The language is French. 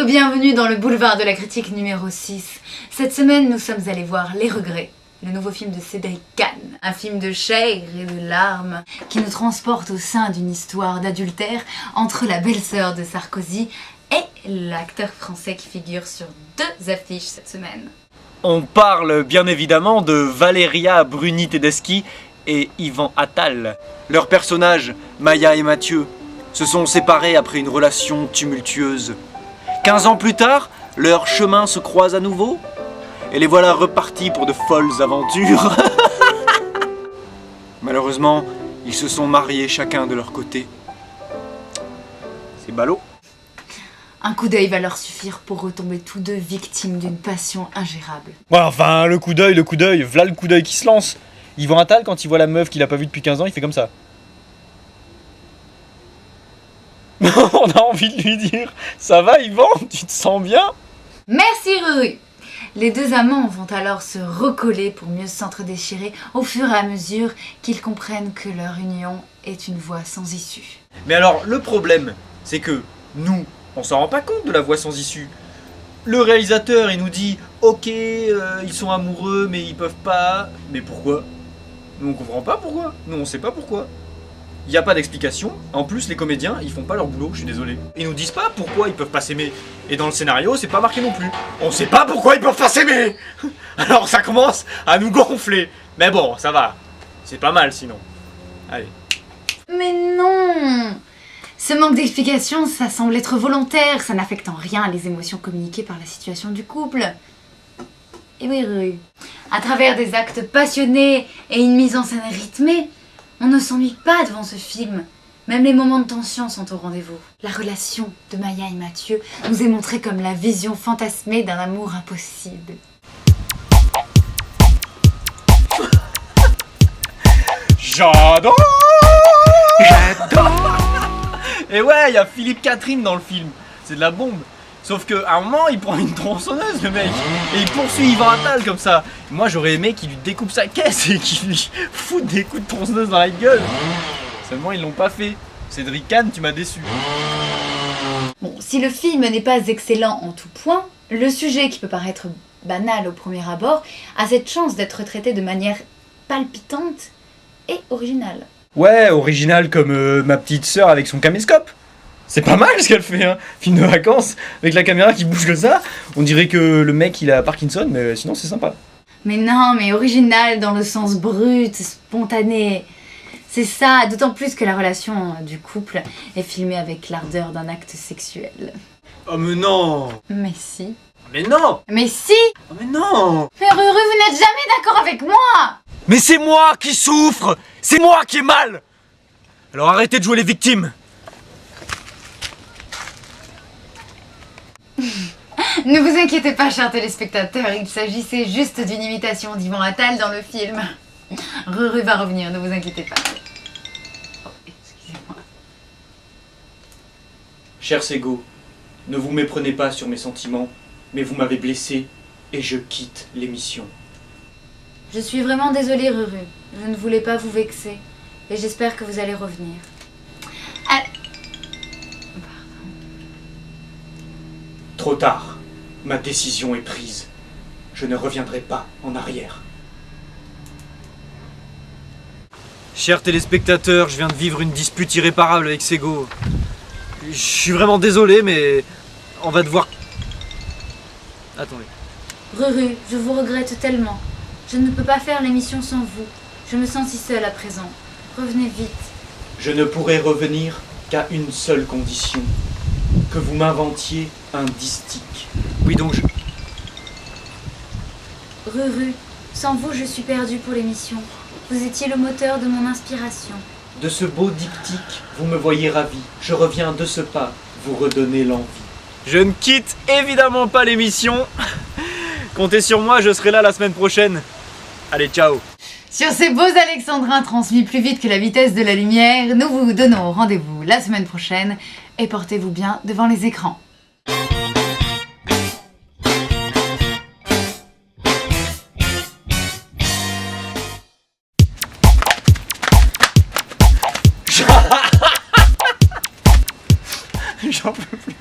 bienvenue dans le boulevard de la critique numéro 6. Cette semaine, nous sommes allés voir Les Regrets, le nouveau film de Cédric Kahn. Un film de chair et de larmes qui nous transporte au sein d'une histoire d'adultère entre la belle-sœur de Sarkozy et l'acteur français qui figure sur 2 affiches cette semaine. On parle bien évidemment de Valéria Bruni-Tedeschi et Yvan Attal. Leurs personnages, Maya et Mathieu, se sont séparés après une relation tumultueuse. 15 ans plus tard, leurs chemins se croisent à nouveau et les voilà repartis pour de folles aventures. Malheureusement, ils se sont mariés chacun de leur côté. C'est ballot. Un coup d'œil va leur suffire pour retomber tous deux victimes d'une passion ingérable. Ouais, enfin, le coup d'œil, v'là le coup d'œil qui se lance. Yvan Attal, quand il voit la meuf qu'il a pas vue depuis 15 ans, il fait comme ça. On a envie de lui dire « Ça va Yvan, tu te sens bien ?» Merci Ruru. Les 2 amants vont alors se recoller pour mieux s'entre-déchirer au fur et à mesure qu'ils comprennent que leur union est une voie sans issue. Mais alors, le problème, c'est que nous, on s'en rend pas compte de la voie sans issue. Le réalisateur, il nous dit « Ok, ils sont amoureux, mais ils peuvent pas... » Mais pourquoi? Nous, on comprend pas pourquoi. Nous, on sait pas pourquoi. Il n'y a pas d'explication. En plus, les comédiens, ils font pas leur boulot, je suis désolé. Ils nous disent pas pourquoi ils peuvent pas s'aimer. Et dans le scénario, c'est pas marqué non plus. On sait pas pourquoi ils peuvent pas s'aimer. Alors ça commence à nous gonfler. Mais bon, ça va. C'est pas mal sinon. Allez. Mais non! Ce manque d'explication, ça semble être volontaire, ça n'affecte en rien les émotions communiquées par la situation du couple. Et oui, Ruru. À travers des actes passionnés et une mise en scène rythmée, on ne s'ennuie pas devant ce film. Même les moments de tension sont au rendez-vous. La relation de Maya et Mathieu nous est montrée comme la vision fantasmée d'un amour impossible. J'adore. Et ouais, il y a Philippe Catherine dans le film. C'est de la bombe. Sauf qu'à un moment, il prend une tronçonneuse, le mec, et il poursuit Yvan Attal comme ça. Moi, j'aurais aimé qu'il lui découpe sa caisse et qu'il lui foute des coups de tronçonneuse dans la gueule. Seulement, ils l'ont pas fait. Cédric Kahn, tu m'as déçu. Bon, si le film n'est pas excellent en tout point, le sujet qui peut paraître banal au premier abord a cette chance d'être traité de manière palpitante et originale. Ouais, original comme ma petite sœur avec son caméscope. C'est pas mal ce qu'elle fait, hein. Film de vacances, avec la caméra qui bouge comme ça. On dirait que le mec il a Parkinson, mais sinon c'est sympa. Mais non, mais original dans le sens brut, spontané. C'est ça, d'autant plus que la relation du couple est filmée avec l'ardeur d'un acte sexuel. Oh mais non. Mais si. Mais non. Mais si. Oh mais non. Mais Ruru, vous n'êtes jamais d'accord avec moi. Mais c'est moi qui souffre. C'est moi qui ai mal. Alors arrêtez de jouer les victimes. Ne vous inquiétez pas, chers téléspectateurs, il s'agissait juste d'une imitation d'Yvan Attal dans le film. Ruru va revenir, ne vous inquiétez pas. Oh, excusez-moi. Cher Sego, ne vous méprenez pas sur mes sentiments, mais vous m'avez blessé et je quitte l'émission. Je suis vraiment désolée, Ruru. Je ne voulais pas vous vexer. Et j'espère que vous allez revenir. Trop tard. Ma décision est prise. Je ne reviendrai pas en arrière. Chers téléspectateurs, je viens de vivre une dispute irréparable avec Sego. Je suis vraiment désolé, mais on va devoir... Attendez. Ruru, je vous regrette tellement. Je ne peux pas faire l'émission sans vous. Je me sens si seule à présent. Revenez vite. Je ne pourrai revenir qu'à une seule condition. Que vous m'inventiez un distique. Oui, donc je... Ruru, sans vous, je suis perdue pour l'émission. Vous étiez le moteur de mon inspiration. De ce beau diptyque, vous me voyez ravi. Je reviens de ce pas, vous redonner l'envie. Je ne quitte évidemment pas l'émission. Comptez sur moi, je serai là la semaine prochaine. Allez, ciao. Sur ces beaux alexandrins transmis plus vite que la vitesse de la lumière, nous vous donnons rendez-vous la semaine prochaine et portez-vous bien devant les écrans. J'en peux plus.